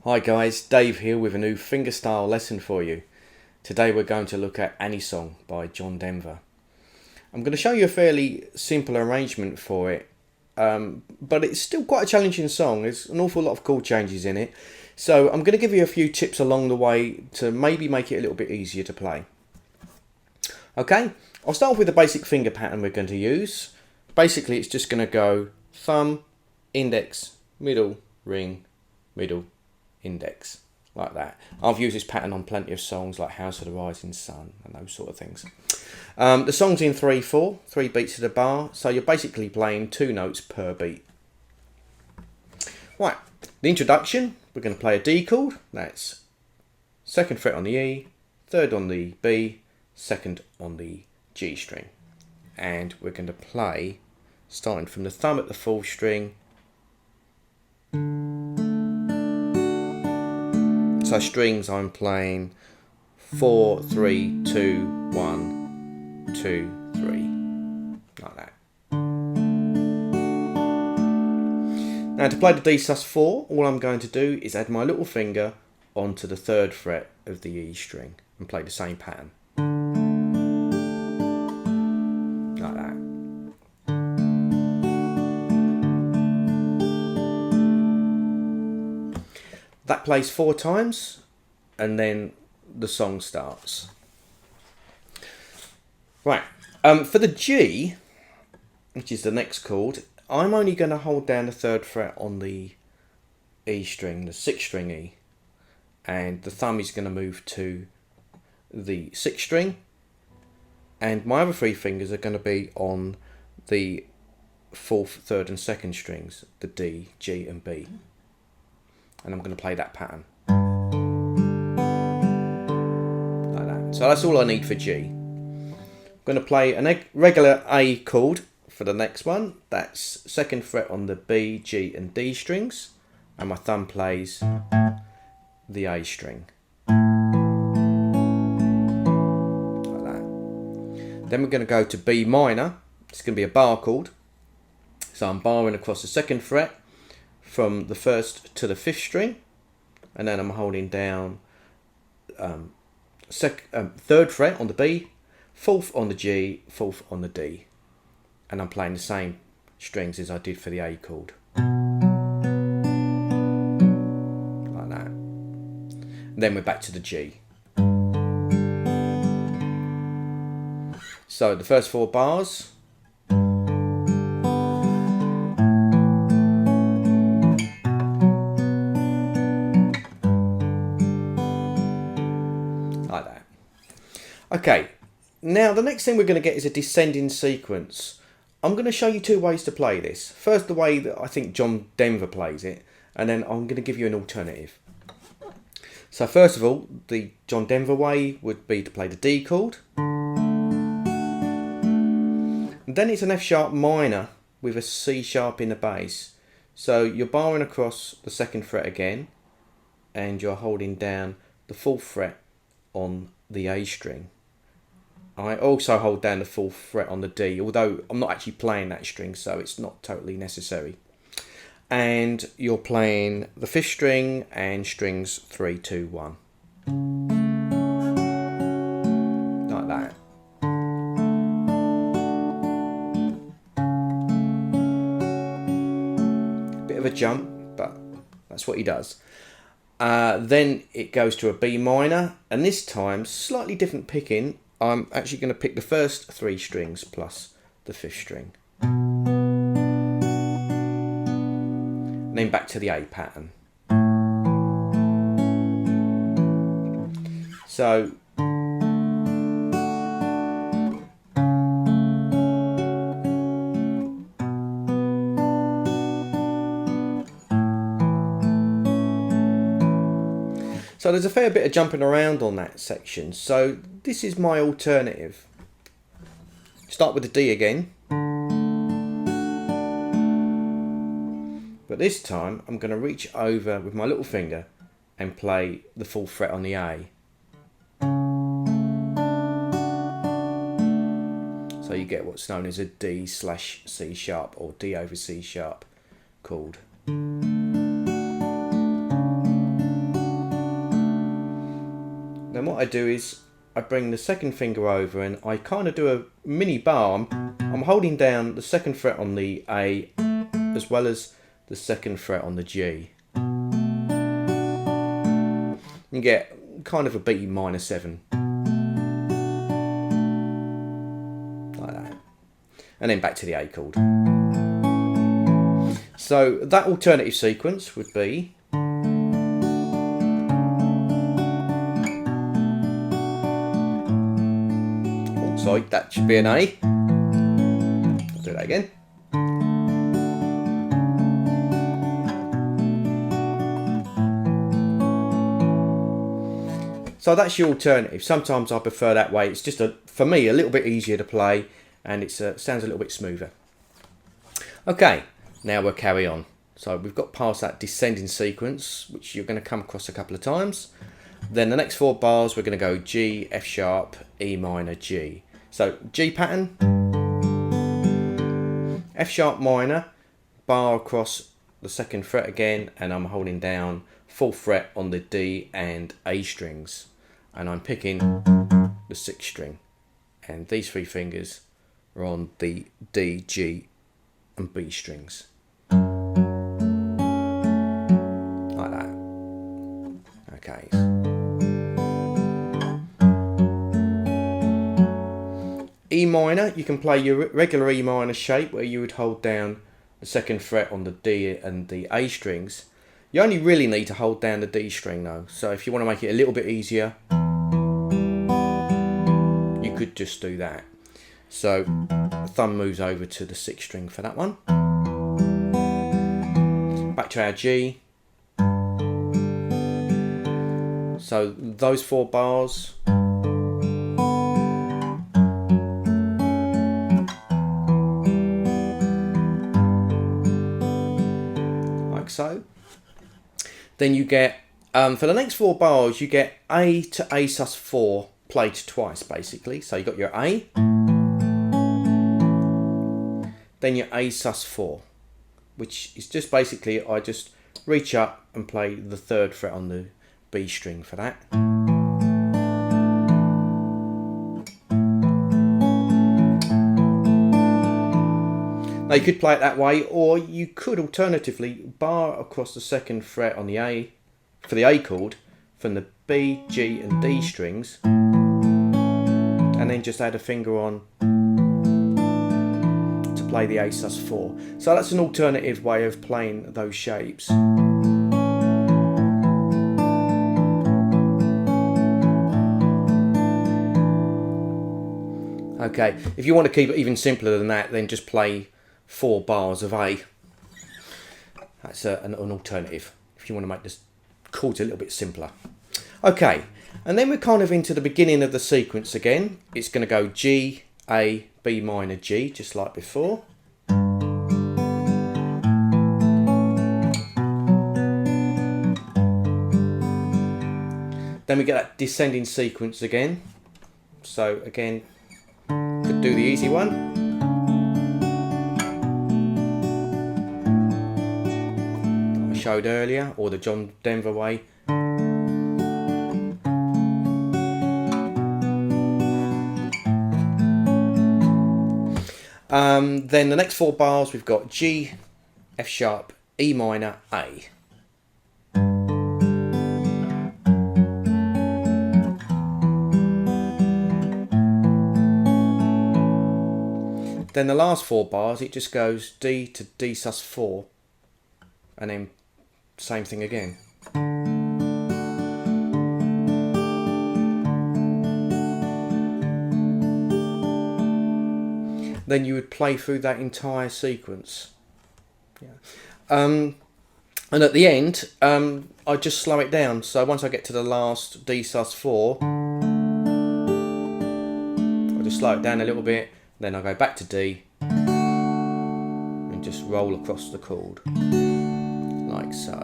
Hi guys, Dave here with a new fingerstyle lesson for you. Today we're going to look at Any Song by John Denver. I'm going to show you a fairly simple arrangement for it, but it's still quite a challenging song. There's an awful lot of chord changes in it, so I'm going to give you a few tips along the way to maybe make it a little bit easier to play. Okay, I'll start off with the basic finger pattern we're going to use. Basically it's just going to go thumb, index, middle, ring, middle, index, like that. I've used this pattern on plenty of songs like House of the Rising Sun and those sort of things. The song's in 3/4, 3 beats of the bar, so you're basically playing 2 notes per beat. Right, the introduction, we're going to play a D chord, that's 2nd fret on the E, 3rd on the B, 2nd on the G string. And we're going to play, starting from the thumb at the 4th string. So strings, I'm playing 4, 3, 2, 1, 2, 3, like that. Now to play the D sus4, all I'm going to do is add my little finger onto the 3rd fret of the E string and play the same pattern. Like that. That plays 4 times and then the song starts. Right, for the G, which is the next chord, I'm only going to hold down the 3rd fret on the E string, the 6th string E, and the thumb is going to move to the 6th string, and my other 3 fingers are going to be on the 4th, 3rd and 2nd strings, the D, G and B. And I'm going to play that pattern. Like that. So that's all I need for G. I'm going to play a regular A chord for the next one. That's 2nd fret on the B, G and D strings. And my thumb plays the A string. Like that. Then we're going to go to B minor. It's going to be a bar chord. So I'm barring across the 2nd fret from the 1st to the 5th string, and then I'm holding down 3rd fret on the B, 4th on the G, 4th on the D, and I'm playing the same strings as I did for the A chord, like that. And then we're back to the G. So the first 4 bars. Like that. Okay, now the next thing we're going to get is a descending sequence. I'm going to show you 2 ways to play this. First, the way that I think John Denver plays it, and then I'm going to give you an alternative. So first of all, the John Denver way would be to play the D chord. And then it's an F sharp minor with a C sharp in the bass. So you're barring across the 2nd fret again, and you're holding down the 4th fret on the A string. I also hold down the 4th fret on the D, although I'm not actually playing that string, so it's not totally necessary. And you're playing the 5th string and strings 3, 2, 1. Like that. Bit of a jump, but that's what he does. Then it goes to a B minor, and this time slightly different picking. I'm actually going to pick the first 3 strings plus the 5th string, and then back to the A pattern. So there's a fair bit of jumping around on that section. So this is my alternative. Start with the D again. But this time I'm going to reach over with my little finger and play the 4th fret on the A. So you get what's known as a D/C sharp or D over C sharp chord. I do is I bring the second finger over and I kind of do a mini bar. I'm holding down the second fret on the A as well as the second fret on the G. You get kind of a B minor 7. Like that. And then back to the A chord. So that alternative sequence would be sorry, that should be an A. I'll do that again. So that's your alternative. Sometimes I prefer that way. It's just, for me, a little bit easier to play, and it sounds a little bit smoother. Okay, now we'll carry on. So we've got past that descending sequence, which you're going to come across a couple of times. Then the next 4 bars, we're going to go G, F sharp, E minor, G. So G pattern, F sharp minor, bar across the second fret again, and I'm holding down 4th fret on the D and A strings, and I'm picking the 6th string, and these 3 fingers are on the D, G and B strings, like that. Okay. E minor, you can play your regular E minor shape where you would hold down the 2nd fret on the D and the A strings. You only really need to hold down the D string though, so if you want to make it a little bit easier, you could just do that. So the thumb moves over to the 6th string for that one. Back to our G. So those 4 bars. So then you get for the next 4 bars you get A to A sus4 played twice basically. So you got your A, then your A sus4, which is just basically I just reach up and play the 3rd fret on the B string for that. Now you could play it that way, or you could alternatively bar across the 2nd fret on the A for the A chord from the B, G and D strings, and then just add a finger on to play the A sus4. So that's an alternative way of playing those shapes. Okay, if you want to keep it even simpler than that, then just play 4 bars of A. That's an alternative if you want to make this chords a little bit simpler. Okay, and then we're kind of into the beginning of the sequence again. It's going to go G, A, B minor, G, just like before. Then we get that descending sequence again. So again, could do the easy one. Showed earlier, or the John Denver way. Then the next 4 bars we've got G, F sharp, E minor, A. Then the last 4 bars it just goes D to D sus4, and then same thing again. Then you would play through that entire sequence. Yeah. And at the end, I just slow it down. So once I get to the last D sus4, I just slow it down a little bit. Then I go back to D and just roll across the chord. Like so.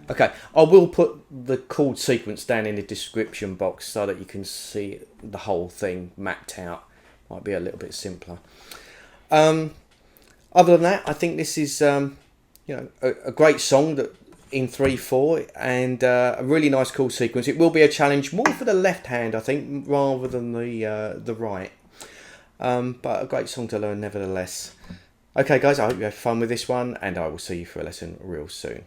Okay, I will put the chord sequence down in the description box so that you can see the whole thing mapped out. Might be a little bit simpler. Other than that, I think this is you know, a great song that in 3/4, and a really nice chord sequence. It will be a challenge more for the left hand, I think, rather than the right. But a great song to learn nevertheless. Okay guys, I hope you have fun with this one, and I will see you for a lesson real soon.